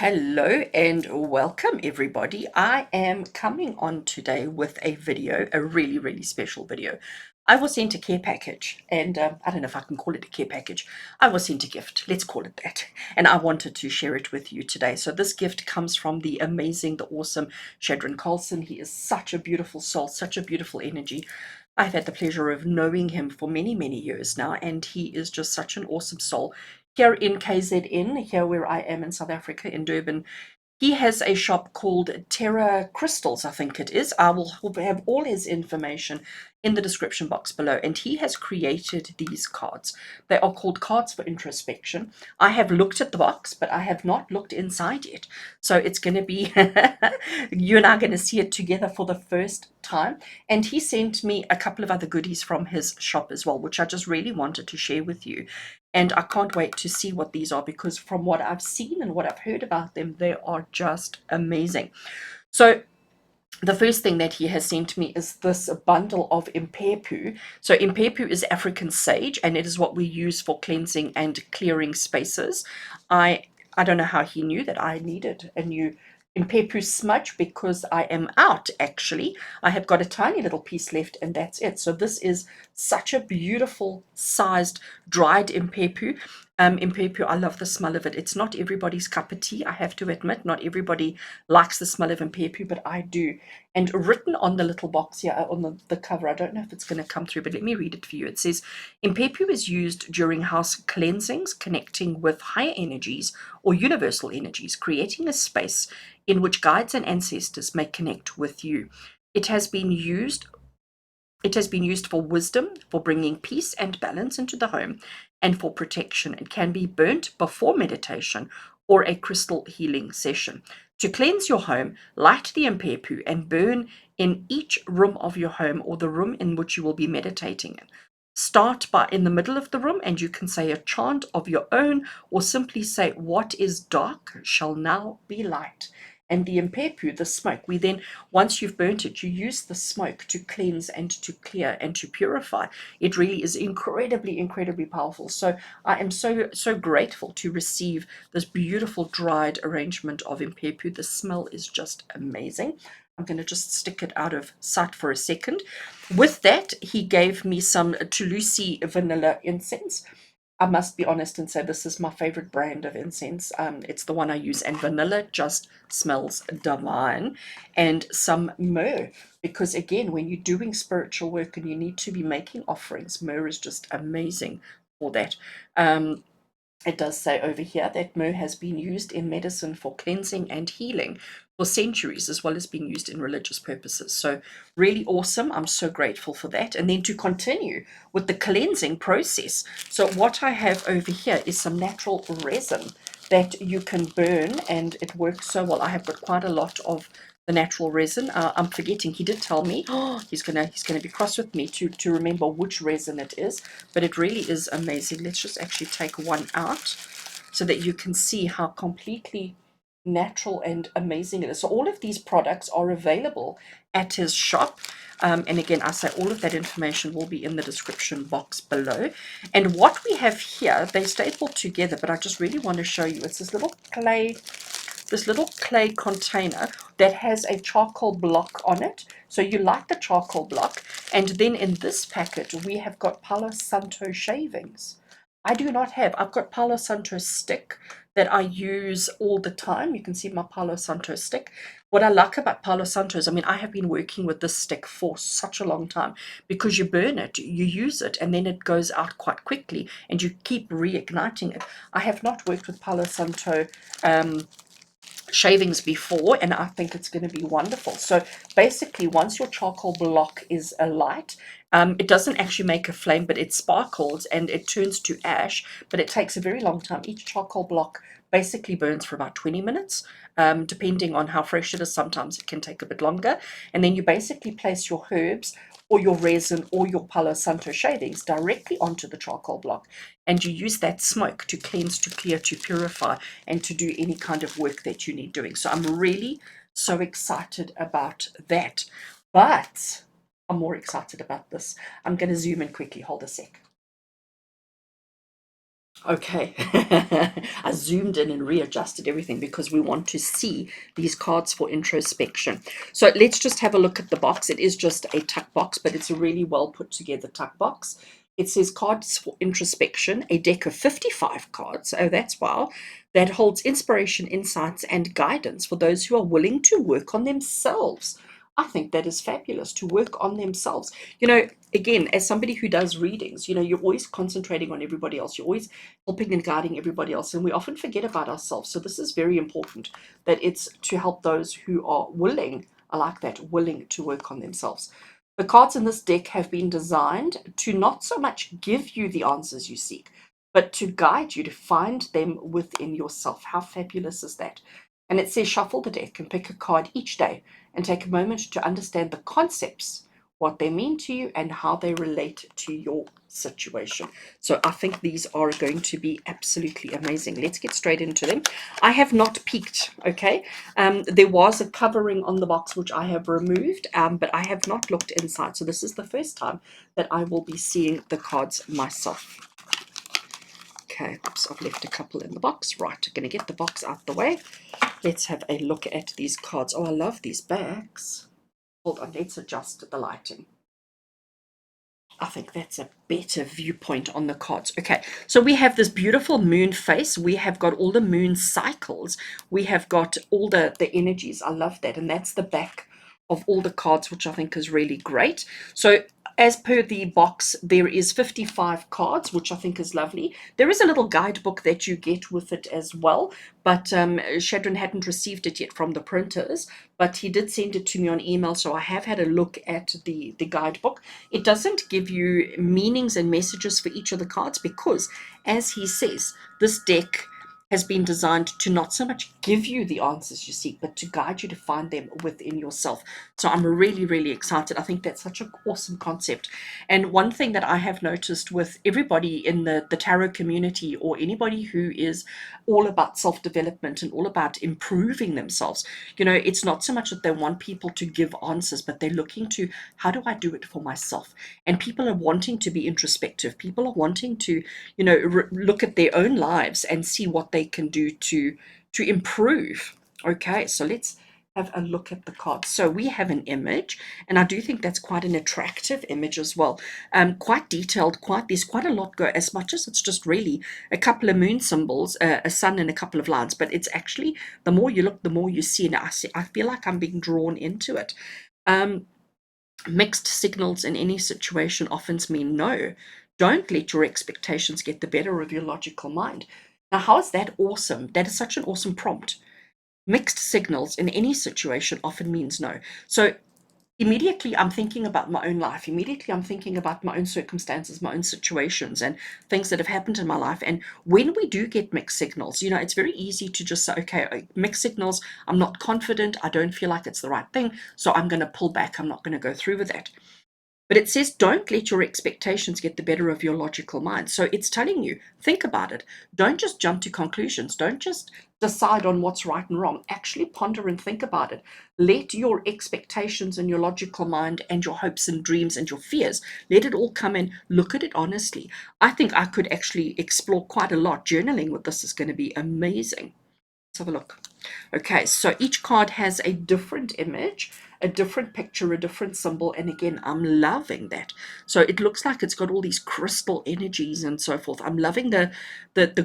Hello and welcome everybody. I am coming on today with a video, a really special video. I was sent a care package and I don't know if I can call it a care package. I was sent a gift, let's call it that. And I wanted to share it with you today. So this gift comes from the amazing, the awesome Shadryn Carlston. He is such a beautiful soul, such a beautiful energy. I've had the pleasure of knowing him for many years now, and he is just such an awesome soul. Here in KZN, here where I am in South Africa, in Durban, he has a shop called Terra Crystals, I think it is. I will have all his information in the description box below. And he has created these cards. They are called cards for introspection. I have looked at the box, but I have not looked inside yet. So it's going to be, you and I are going to see it together for the first time. And he sent me a couple of other goodies from his shop as well, which I just really wanted to share with you. And I can't wait to see what these are, because from what I've seen and what I've heard about them, they are just amazing. So the first thing that he has sent me is this bundle of impepu. So impepu is African sage, and it is what we use for cleansing and clearing spaces. I don't know how he knew that I needed a new impepu smudge, because I am out actually. I have got a tiny little piece left and that's it. So this is such a beautiful sized dried impepu. Impepu, I love the smell of it. It's not everybody's cup of tea, I have to admit. Not everybody likes the smell of impepu, but I do. And written on the little box here, on the cover, I don't know if it's going to come through, but let me read it for you. It says, impepu is used during house cleansings, connecting with higher energies or universal energies, creating a space in which guides and ancestors may connect with you. It has been used for wisdom, for bringing peace and balance into the home, and for protection. It can be burnt before meditation or a crystal healing session. To cleanse your home, light the impepu and burn in each room of your home or the room in which you will be meditating in. Start by in the middle of the room, and you can say a chant of your own, or simply say, what is dark shall now be light. And the impepu, the smoke, we then, once you've burnt it, you use the smoke to cleanse and to clear and to purify. It really is incredibly powerful. So I am so grateful to receive this beautiful dried arrangement of impepu. The smell is just amazing. I'm going to just stick it out of sight for a second. With that, he gave me some Tulusi vanilla incense. I must be honest and say this is my favorite brand of incense. It's the one I use, and vanilla just smells divine. And some myrrh, because again, when you're doing spiritual work and you need to be making offerings, myrrh is just amazing for that. It does say over here that myrrh has been used in medicine for cleansing and healing for centuries, as well as being used in religious purposes. So really awesome. I'm so grateful for that. And then to continue with the cleansing process. So what I have over here is some natural resin that you can burn, and it works so well. I have got quite a lot of the natural resin. I'm forgetting, he did tell me, he's gonna be cross with me to remember which resin it is, but it really is amazing. Let's just actually take one out so that you can see how completely natural and amazing it is. So all of these products are available at his shop. And again, I say all of that information will be in the description box below. And what we have here, they stapled together, but I just really want to show you. It's this little clay container that has a charcoal block on it. So you light the charcoal block, and then in this packet we have got Palo Santo shavings. I've got Palo Santo stick that I use all the time. You can see my Palo Santo stick. What I like about Palo Santo is, I mean, I have been working with this stick for such a long time, because you burn it, you use it, and then it goes out quite quickly, and you keep reigniting it. I have not worked with Palo Santo shavings before, and I think it's going to be wonderful. So basically, once your charcoal block is alight, it doesn't actually make a flame, but it sparkles and it turns to ash, but it takes a very long time. Each charcoal block basically burns for about 20 minutes, depending on how fresh it is. Sometimes it can take a bit longer. And then you basically place your herbs or your resin or your Palo Santo shavings directly onto the charcoal block, and you use that smoke to cleanse, to clear, to purify, and to do any kind of work that you need doing. So I'm really so excited about that. But I'm more excited about this. I'm going to zoom in quickly. Hold a sec. Okay, I zoomed in and readjusted everything because we want to see these cards for introspection. So let's just have a look at the box. It is just a tuck box, but it's a really well put together tuck box. It says cards for introspection, a deck of 55 cards. Oh, that's wow. That holds inspiration, insights, and guidance for those who are willing to work on themselves. I think that is fabulous, to work on themselves. You know, again, as somebody who does readings, you know, you're always concentrating on everybody else. You're always helping and guiding everybody else, and we often forget about ourselves. So this is very important, that it's to help those who are willing, I like that, willing to work on themselves. The cards in this deck have been designed to not so much give you the answers you seek, but to guide you to find them within yourself. How fabulous is that? And it says shuffle the deck and pick a card each day and take a moment to understand the concepts, what they mean to you, and how they relate to your situation. So I think these are going to be absolutely amazing. Let's get straight into them. I have not peeked, okay? There was a covering on the box which I have removed, but I have not looked inside. So this is the first time that I will be seeing the cards myself. Okay, oops, I've left a couple in the box. Right, I'm going to get the box out the way. Let's have a look at these cards. Oh, I love these bags. Hold on, let's adjust the lighting. I think that's a better viewpoint on the cards. Okay, so we have this beautiful moon face. We have got all the moon cycles. We have got all the energies. I love that. And that's the back of all the cards, which I think is really great. So as per the box, there is 55 cards, which I think is lovely. There is a little guidebook that you get with it as well, but Shadryn hadn't received it yet from the printers, but he did send it to me on email, so I have had a look at the guidebook. It doesn't give you meanings and messages for each of the cards because, as he says, this deck has been designed to not so much give you the answers you seek, but to guide you to find them within yourself. So I'm really, really excited. I think that's such an awesome concept. And one thing that I have noticed with everybody in the tarot community, or anybody who is all about self-development and all about improving themselves, you know, it's not so much that they want people to give answers, but they're looking to, how do I do it for myself? And people are wanting to be introspective. People are wanting to, you know, look at their own lives and see what they can do to improve. Okay, so let's have a look at the cards. So we have an image, and I do think that's quite an attractive image as well. Quite detailed, there's quite a lot go, as much as it's just really a couple of moon symbols, a sun and a couple of lines, but it's actually, the more you look, the more you see, and I feel like I'm being drawn into it. Mixed signals in any situation often mean no. Don't let your expectations get the better of your logical mind. Now, how is that awesome? That is such an awesome prompt. Mixed signals in any situation often means no. So immediately I'm thinking about my own life. Immediately I'm thinking about my own circumstances, my own situations, and things that have happened in my life. And when we do get mixed signals, you know, it's very easy to just say, okay, mixed signals, I'm not confident, I don't feel like it's the right thing, so I'm going to pull back, I'm not going to go through with that. But it says, don't let your expectations get the better of your logical mind. So it's telling you, think about it. Don't just jump to conclusions. Don't just decide on what's right and wrong. Actually ponder and think about it. Let your expectations and your logical mind and your hopes and dreams and your fears, let it all come in. Look at it honestly. I think I could actually explore quite a lot. Journaling with this is going to be amazing. Let's have a look. Okay, so each card has a different image, a different picture, a different symbol, and again, I'm loving that. So it looks like it's got all these crystal energies and so forth. I'm loving the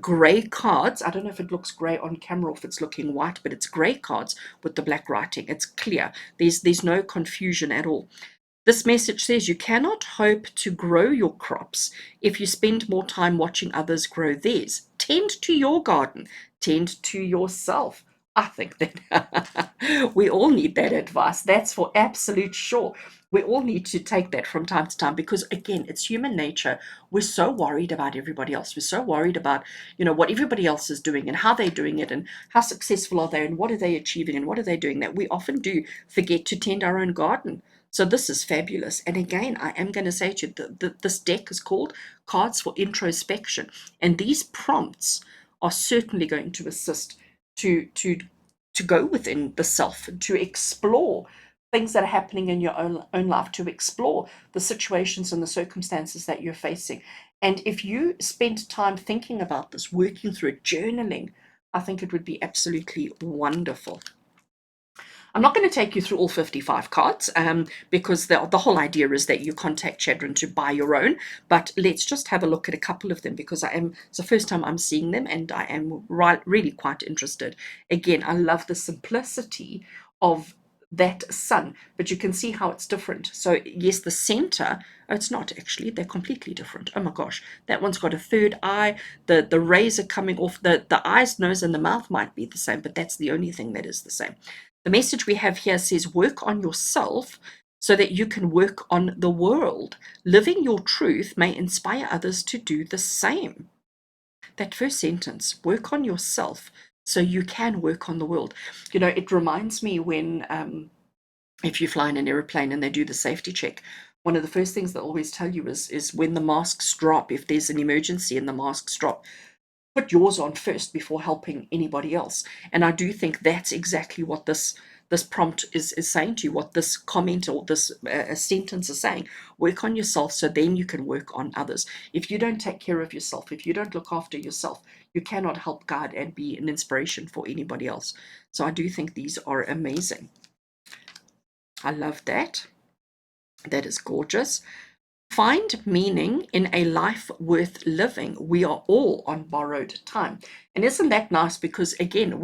gray cards. I don't know if it looks gray on camera or if it's looking white, but it's gray cards with the black writing. It's clear. There's no confusion at all. This message says you cannot hope to grow your crops if you spend more time watching others grow theirs. Tend to your garden, tend to yourself. I think that we all need that advice. That's for absolute sure. We all need to take that from time to time because, again, it's human nature. We're so worried about everybody else. We're so worried about, you know, what everybody else is doing and how they're doing it and how successful are they and what are they achieving and what are they doing, that we often do forget to tend our own garden. So this is fabulous. And again, I am going to say to you that this deck is called Cards for Introspection. And these prompts are certainly going to assist to go within the self, to explore things that are happening in your own life, to explore the situations and the circumstances that you're facing. And if you spend time thinking about this, working through it, journaling, I think it would be absolutely wonderful. I'm not going to take you through all 55 cards because the whole idea is that you contact Shadryn to buy your own. But let's just have a look at a couple of them because it's the first time I'm seeing them and I am really quite interested. Again, I love the simplicity of that sun, but you can see how it's different. So yes, the center, oh, it's not actually, they're completely different. Oh my gosh, that one's got a third eye. The rays are coming off. The eyes, nose, and the mouth might be the same, but that's the only thing that is the same. The message we have here says, work on yourself so that you can work on the world. Living your truth may inspire others to do the same. That first sentence, work on yourself so you can work on the world. You know, it reminds me when, if you fly in an aeroplane and they do the safety check, one of the first things they always tell you is when the masks drop, if there's an emergency and the masks drop, put yours on first before helping anybody else. And I do think that's exactly what this prompt is saying to you, what this comment or this sentence is saying. Work on yourself so then you can work on others. If you don't take care of yourself, if you don't look after yourself, you cannot help guide and be an inspiration for anybody else. So I do think these are amazing. I love that. That is gorgeous. Find meaning in a life worth living. We are all on borrowed time. And isn't that nice? Because again,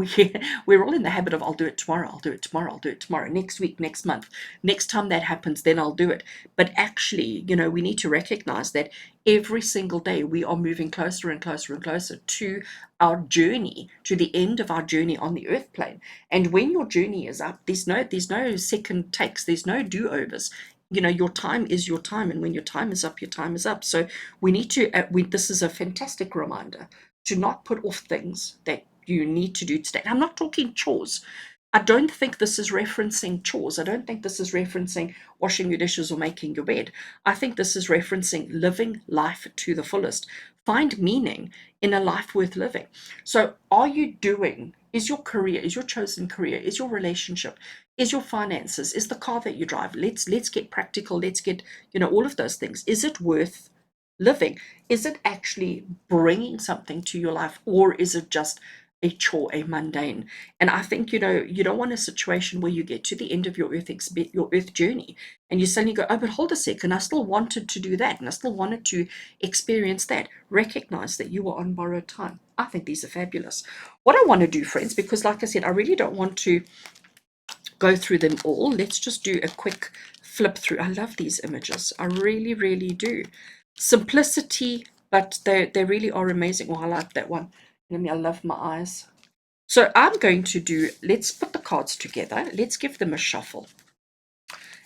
we're all in the habit of, I'll do it tomorrow, I'll do it tomorrow, I'll do it tomorrow, next week, next month, next time that happens, then I'll do it. But actually, you know, we need to recognize that every single day we are moving closer and closer and closer to our journey, to the end of our journey on the earth plane. And when your journey is up, there's no second takes, there's no do-overs. You know, your time is your time, and when your time is up, your time is up. So we need to this is a fantastic reminder to not put off things that you need to do today. I'm not talking chores. I don't think this is referencing chores. I don't think this is referencing washing your dishes or making your bed. I think this is referencing living life to the fullest. Find meaning in a life worth living. So are you doing, is your career, is your chosen career, is your relationship, is your finances, is the car that you drive, let's get practical, let's get, you know, all of those things. Is it worth living? Is it actually bringing something to your life, or is it just a chore, a mundane? And I think, you know, you don't want a situation where you get to the end of your earth journey and you suddenly go, oh, but hold a second, I still wanted to do that and I still wanted to experience that. Recognize that you are on borrowed time. I think these are fabulous. What I want to do, friends, because like I said, I really don't want to go through them all. Let's just do a quick flip through. I love these images. I really, really do. Simplicity, but they really are amazing. Well, I like that one. I love my eyes. So I'm going to do, let's put the cards together. Let's give them a shuffle.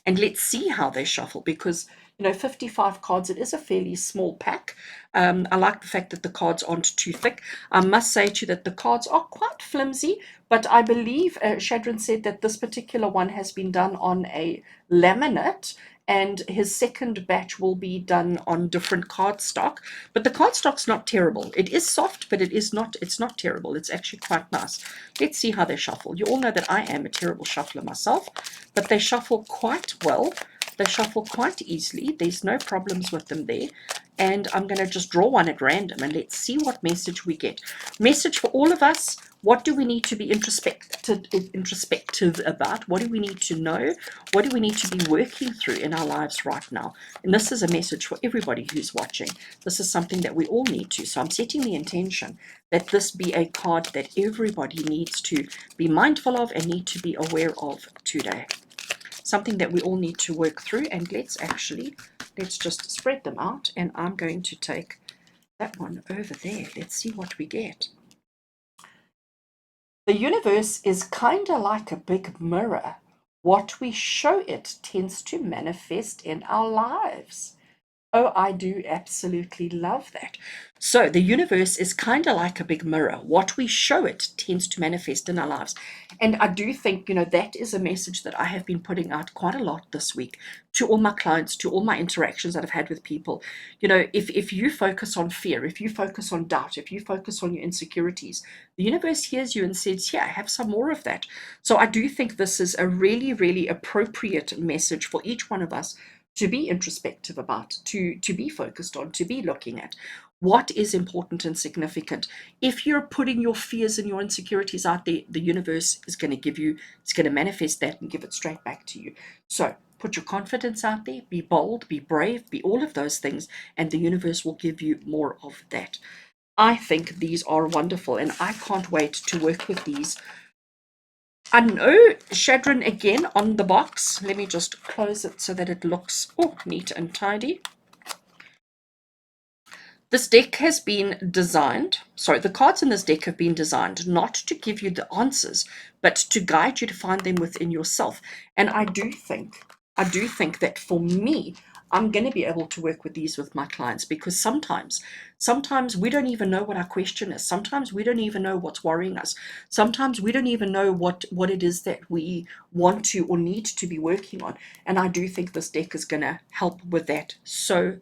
And let's see how they shuffle, because, you know, 55 cards, it is a fairly small pack. I like the fact that the cards aren't too thick. I must say to you that the cards are quite flimsy, but I believe Shadryn said that this particular one has been done on a laminate, and his second batch will be done on different cardstock. But the cardstock's not terrible. It is soft, but it's not terrible. It's actually quite nice. Let's see how they shuffle. You all know that I am a terrible shuffler myself, but they shuffle quite well. They shuffle quite easily. There's no problems with them there. And I'm going to just draw one at random and let's see what message we get. Message for all of us. What do we need to be introspective about? What do we need to know? What do we need to be working through in our lives right now? And this is a message for everybody who's watching. This is something that we all need to. So I'm setting the intention that this be a card that everybody needs to be mindful of and need to be aware of today. Something that we all need to work through. And let's just spread them out. And I'm going to take that one over there. Let's see what we get. The universe is kind of like a big mirror. What we show it tends to manifest in our lives. Oh, I do absolutely love that. So, the universe is kind of like a big mirror. What we show it tends to manifest in our lives. And I do think, that is a message that I have been putting out quite a lot this week to all my clients, to all my interactions that I've had with people. If you focus on fear, if you focus on doubt, if you focus on your insecurities, the universe hears you and says, yeah, have some more of that. So, I do think this is a really, really appropriate message for each one of us to be introspective about, to be focused on, to be looking at what is important and significant. If you're putting your fears and your insecurities out there, the universe is going to it's going to manifest that and give it straight back to you. So put your confidence out there, be bold, be brave, be all of those things, and the universe will give you more of that. I think these are wonderful, and I can't wait to work with these. I know Shadryn again on the box. Let me just close it so that it looks neat and tidy. This deck has been designed, sorry, the cards in this deck have been designed not to give you the answers, but to guide you to find them within yourself. And I do think that for me, I'm going to be able to work with these with my clients, because sometimes we don't even know what our question is. Sometimes we don't even know what's worrying us. Sometimes we don't even know what it is that we want to or need to be working on. And I do think this deck is going to help with that so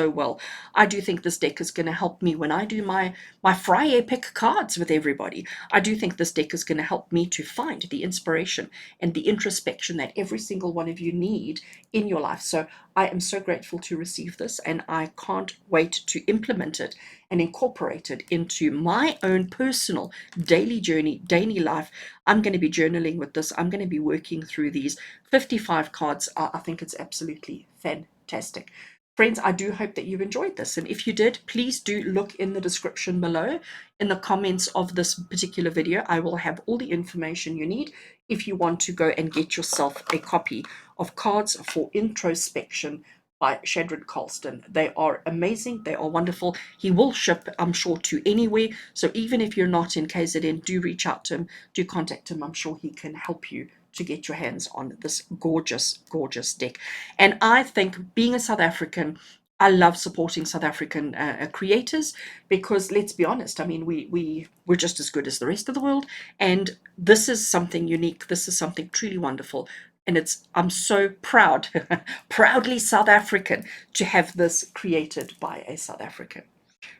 well. I do think this deck is going to help me when I do my Friday pick cards with everybody. I do think this deck is going to help me to find the inspiration and the introspection that every single one of you need in your life. So I am so grateful to receive this, and I can't wait to implement it and incorporate it into my own personal daily journey, daily life. I'm going to be journaling with this. I'm going to be working through these 55 cards. I think it's absolutely fantastic. Friends, I do hope that you've enjoyed this. And if you did, please do look in the description below. In the comments of this particular video, I will have all the information you need if you want to go and get yourself a copy of Cards for Introspection by Shadryn Carlston. They are amazing. They are wonderful. He will ship, I'm sure, to anywhere. So even if you're not in KZN, do reach out to him, do contact him. I'm sure he can help you to get your hands on this gorgeous, gorgeous deck. And I think, being a South African, I love supporting South African creators, because let's be honest, I mean, we're just as good as the rest of the world, and this is something unique. This is something truly wonderful, and I'm so proud, proudly South African, to have this created by a South African.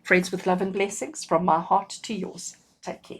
Friends, with love and blessings from my heart to yours. Take care.